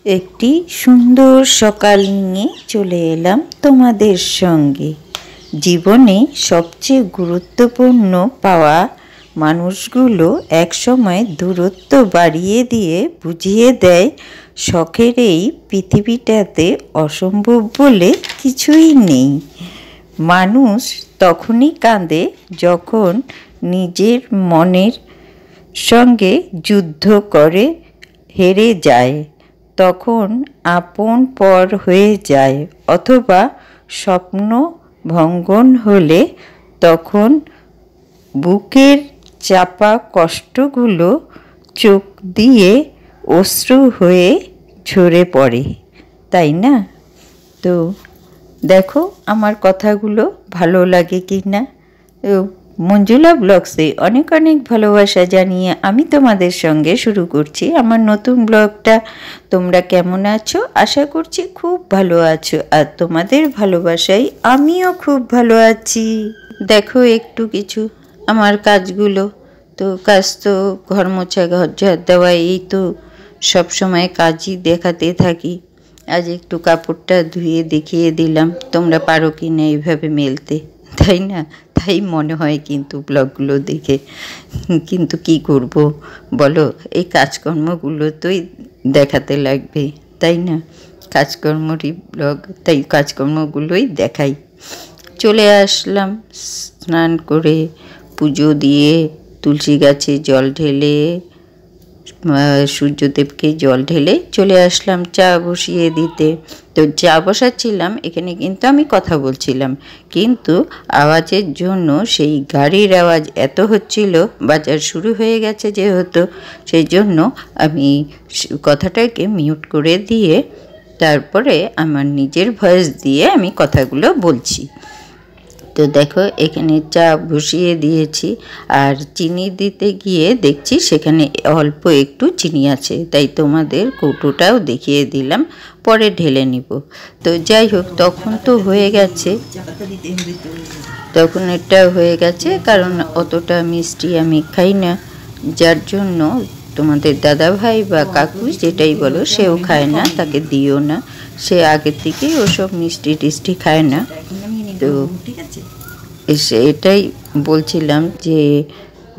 একটি সুন্দর সকাল নিয়ে চলে এলাম তোমাদের সঙ্গে। জীবনে সবচেয়ে গুরুত্বপূর্ণ পাওয়া মানুষগুলো একসময় দূরত্ব বাড়িয়ে দিয়ে বুঝিয়ে দেয় শখের এই পৃথিবীটাতে অসম্ভব বলে কিছুই নেই। মানুষ তখনই কাঁদে যখন নিজের মনের সঙ্গে যুদ্ধ করে হেরে যায়, তখন আপন পর হয়ে যায়, অথবা স্বপ্ন ভঙ্গন হলে তখন বুকের চাপা কষ্টগুলো চোখ দিয়ে অশ্রু হয়ে ঝরে পড়ে, তাই না? তো দেখো আমার কথাগুলো ভালো লাগে কি না। মঞ্জুলা ব্লগসে অনেক অনেক ভালোবাসা জানিয়ে আমি তোমাদের সঙ্গে শুরু করছি আমার নতুন ব্লগটা। তোমরা কেমন আছো? আশা করছি খুব ভালো আছো, আর তোমাদের ভালোবাসায় আমিও খুব ভালো আছি। দেখো একটু কিছু আমার কাজগুলো, তো কাজ তো ঘর মোছা, ঘর ঝাড় দেওয়া, এই তো সব সময় কাজই দেখাতে থাকি। আজ একটু কাপড়টা ধুয়ে দেখিয়ে দিলাম, তোমরা পারো কি না এইভাবে মেলতে, তাই না? তাই মনে হয় কিন্তু ব্লগগুলো দেখে, কিন্তু কি করব বলো, এই কাজকর্মগুলো তোই দেখাতে লাগবে, তাই না? কাজকর্মরই ব্লগ, তাই কাজকর্মগুলোই দেখাই। চলে আসলাম স্নান করে, পুজো দিয়ে, তুলসী গাছে জল ঢেলে, সূর্যদেবকে জল ঢেলে চলে আসলাম চা বসিয়ে দিতে। তো চা বসাচ্ছিলাম, এখানে কিন্তু আমি কথা বলছিলাম, কিন্তু আওয়াজের জন্য সেই গাড়ির আওয়াজ এত হচ্ছিল, বাজার শুরু হয়ে গেছে যেহেতু, সেই জন্য আমি কথাটাকে মিউট করে দিয়ে তারপরে আমার নিজের ভয়েস দিয়ে আমি কথাগুলো বলছি। তো দেখো এখানে চা বসিয়ে দিয়েছি, আর চিনি দিতে গিয়ে দেখছি সেখানে অল্প একটু চিনি আছে, তাই তোমাদের কৌটোটাও দেখিয়ে দিলাম, পরে ঢেলে নিব। তো যাই হোক, তখন তো হয়ে গেছে, তখন এটা হয়ে গেছে, কারণ অতটা মিষ্টি আমি খাই না, যার জন্য তোমাদের দাদা ভাই বা কাকু যেটাই বলো, সেও খায় না, তাকে দিও না, সে আগের থেকেই ওসব মিষ্টি টিষ্টি খায় না। তো এটাই বলছিলাম যে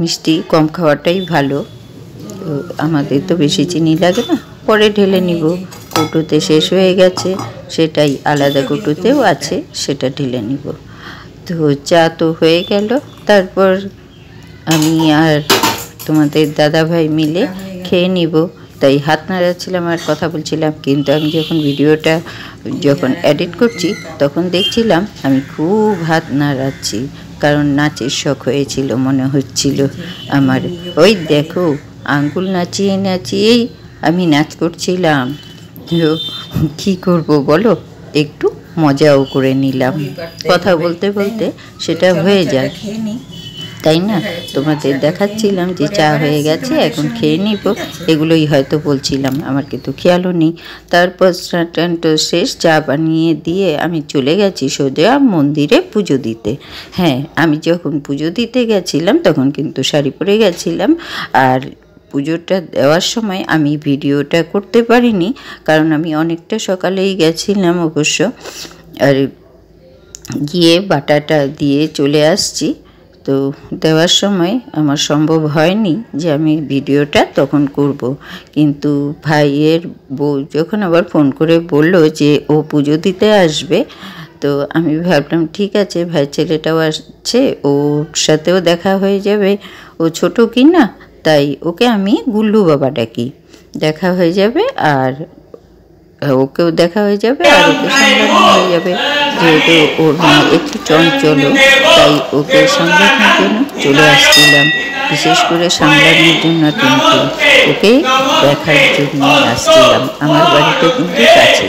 মিষ্টি কম খাওয়াটাই ভালো, তো আমাদের তো বেশি চিনি লাগে না, পরে ঢেলে নিব। কৌটোতে শেষ হয়ে গেছে, সেটাই আলাদা কৌটোতেও আছে, সেটা ঢেলে নিব। তো চা তো হয়ে গেল, তারপর আমি আর তোমাদের দাদা ভাই মিলে খেয়ে নিব, তাই হাত নাড়াচ্ছিলাম আর কথা বলছিলাম। কিন্তু আমি যখন এডিট করছি তখন দেখছিলাম আমি খুব হাত নাড়াচ্ছি, কারণ নাচের শখ হয়েছিল মনে হচ্ছিল আমার। ওই দেখো আঙ্গুল নাচিয়ে নাচিয়েই আমি নাচ করছিলাম। তো কী করব বলো, একটু মজাও করে নিলাম, কথা বলতে বলতে সেটা হয়ে যায়, তাই না? তোমাদের দেখাচ্ছিলাম যে চা হয়ে গেছে, এখন খেয়ে নিব, এগুলোই হয়তো বলছিলাম, আমার কিন্তু খেয়ালও নেই। তারপর স্নান তো শেষ, চা বানিয়ে দিয়ে আমি চলে গেছি সোজা মন্দিরে পুজো দিতে। হ্যাঁ, আমি যখন পুজো দিতে গেছিলাম তখন কিন্তু শাড়ি পরে গেছিলাম, আর পুজোটা দেওয়ার সময় আমি ভিডিওটা করতে পারিনি, কারণ আমি অনেকটা সকালেই গেছিলাম অবশ্য, আর গিয়ে বাটাটা দিয়ে চলে আসছি। তো দেওয়ার সময় আমার সম্ভব হয়নি যে আমি ভিডিওটা তখন করব, কিন্তু ভাইয়ের বউ যখন আবার ফোন করে বলল যে ও পুজো দিতে আসবে, তো আমি ভাবলাম ঠিক আছে, ভাই ছেলেটাও আসছে, ওর সাথেও দেখা হয়ে যাবে, ও ছোটো কি না, তাই ওকে আমি গুল্লু বাবা ডাকি, দেখা হয়ে যাবে, আর ওকেও দেখা হয়ে যাবে, আর ওকে সামলানো হয়ে যাবে, যেহেতু ওর মা একটু চঞ্চল, তাই ওকে সামলানোর জন্য চলে আসছিলাম, বিশেষ করে সামলানোর জন্য, কিন্তু ওকে দেখার জন্য আসছিলাম। আমার বাড়িতে কিন্তু কাছে,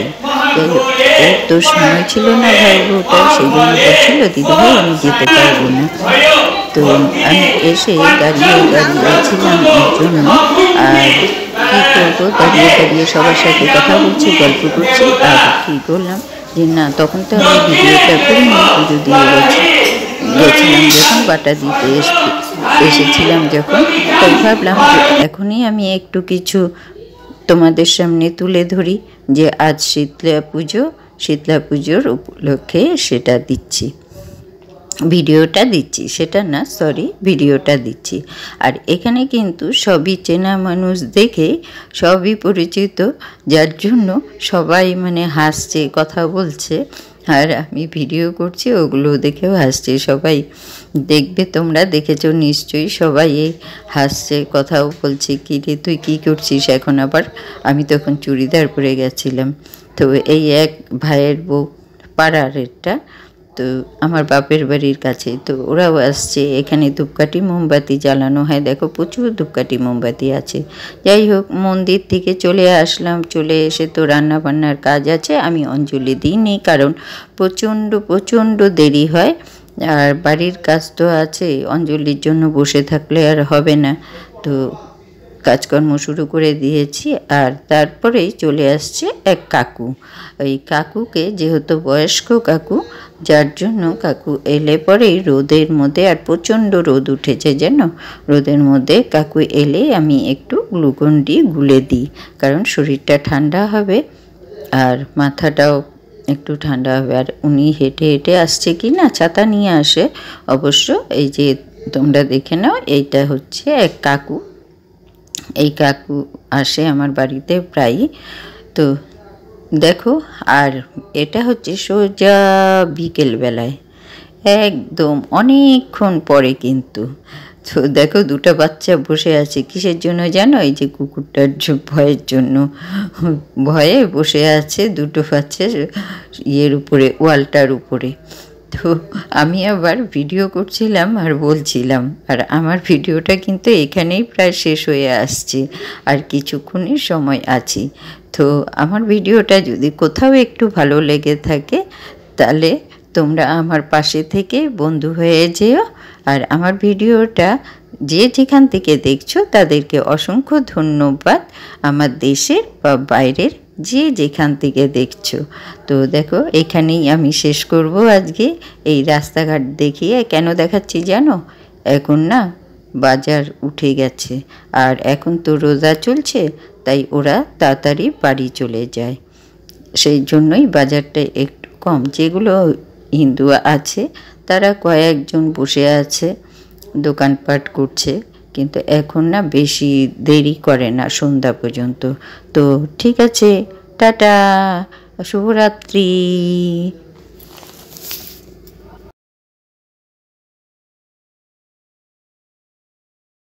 যাই হোক, ওর তো সময় ছিল না ভাই বউটা, সেই জন্য বলছিল দিদিভাই আমি যেতে পারবো না। তো আমি এসে দাঁড়িয়েছিলাম ওর জন্য, আর কী করবো, দাঁড়িয়ে সবার সাথে কথা বলছি, গল্প করছি, আর কী করলাম যে না, তখন তো আমি ভিডিওটা করিনি, পুজো দিয়ে গেছিলাম যখন, বাটা দিতে এসেছিলাম যখন, তাই ভাবলাম যে এখনই আমি একটু কিছু তোমাদের সামনে তুলে ধরি যে আজ শীতলা পুজোর উপলক্ষে সেটা দিচ্ছি, ভিডিওটা দিচ্ছি, সেটা না সরি ভিডিওটা দিচ্ছি। আর এখানে কিন্তু সবই চেনা মানুষ দেখে, সবই পরিচিত, যার জন্য সবাই মানে হাসছে, কথা বলছে, আর আমি ভিডিও করছি, ওগুলো দেখেও হাসছে সবাই। দেখবে তোমরা দেখেছো নিশ্চয়ই, সবাই এই হাসছে, কথাও বলছে, কী রে তুই কী করছিস এখন আবার। আমি তখন চুড়িদার পরে গেছিলাম। তো এই এক ভাইয়ের বউ, পাড়ার এটা, তো আমার বাপের বাড়ির কাছে, তো ওরাও আসছে। এখানে ধূপকাঠি মোমবাতি জ্বালানো হয়, দেখো প্রচুর ধূপকাঠি মোমবাতি আছে। যাই হোক, মন্দির থেকে চলে আসলাম, চলে এসে তো রান্না বান্নার কাজ আছে, আমি অঞ্জলি দিইনি কারণ প্রচণ্ড দেরি হয়, আর বাড়ির কাজ তো আছে, অঞ্জলির জন্য বসে থাকলে আর হবে না। তো কাজকর্ম শুরু করে দিয়েছি। আর তারপরেই চলে আসছে এক কাকু। ওই কাকুকে, যেহেতু বয়স্ক কাকু, যার জন্য কাকু এলে পরেই রোদের মধ্যে, আর প্রচণ্ড রোদ উঠেছে যেন, রোদের মধ্যে কাকু এলে আমি একটু গ্লুকন ডি গুলে দিই, কারণ শরীরটা ঠান্ডা হবে আর মাথাটাও একটু ঠান্ডা হবে। আর উনি হেঁটে হেঁটে আসছে কি না, ছাতা নিয়ে আসে অবশ্য। এই যে তোমরা দেখে নাও, এইটা হচ্ছে এক কাকু। এই কাকু আসে আমার বাড়িতে প্রায়ই। তো দেখো, আর এটা হচ্ছে সোজা বিকেলবেলায়, একদম অনেকক্ষণ পরে কিন্তু। তো দেখো, দুটো বাচ্চা বসে আছে, কিসের জন্য জানো? এই যে কুকুরটার ভয়ের জন্য, ভয়ে বসে আছে দুটো বাচ্চা ইয়ের উপরে, ওয়ালটার উপরে। তো আমি আবার ভিডিও করছিলাম আর বলছিলাম, আর আমার ভিডিওটা কিন্তু এখানেই প্রায় শেষ হয়ে আসছে, আর কিছুক্ষণই সময় আছে। তো আমার ভিডিওটা যদি কোথাও একটু ভালো লেগে থাকে, তাহলে তোমরা আমার পাশে থেকে বন্ধু হয়ে যেও। আর আমার ভিডিওটা যে যেখান থেকে দেখছো তাদেরকে অসংখ্য ধন্যবাদ, আমার দেশের বা বাইরের যে যেখান থেকে দেখছো। তো দেখো, এখানেই আমি শেষ করব আজকে এই রাস্তাঘাট দেখিয়ে। কেন দেখাচ্ছি জানো? এখন না বাজার উঠে গেছে, আর এখন তো রোজা চলছে, তাই ওরা তাড়াতাড়ি বাড়ি চলে যায়, সেই জন্যই বাজারটা একটু কম। যেগুলো হিন্দু আছে তারা কয়েকজন বসে আছে, দোকানপাট করছে, কিন্তু এখন না বেশি দেরি করে না, সন্ধ্যা পর্যন্ত। তো ঠিক আছে, টাটা, শুভরাত্রি।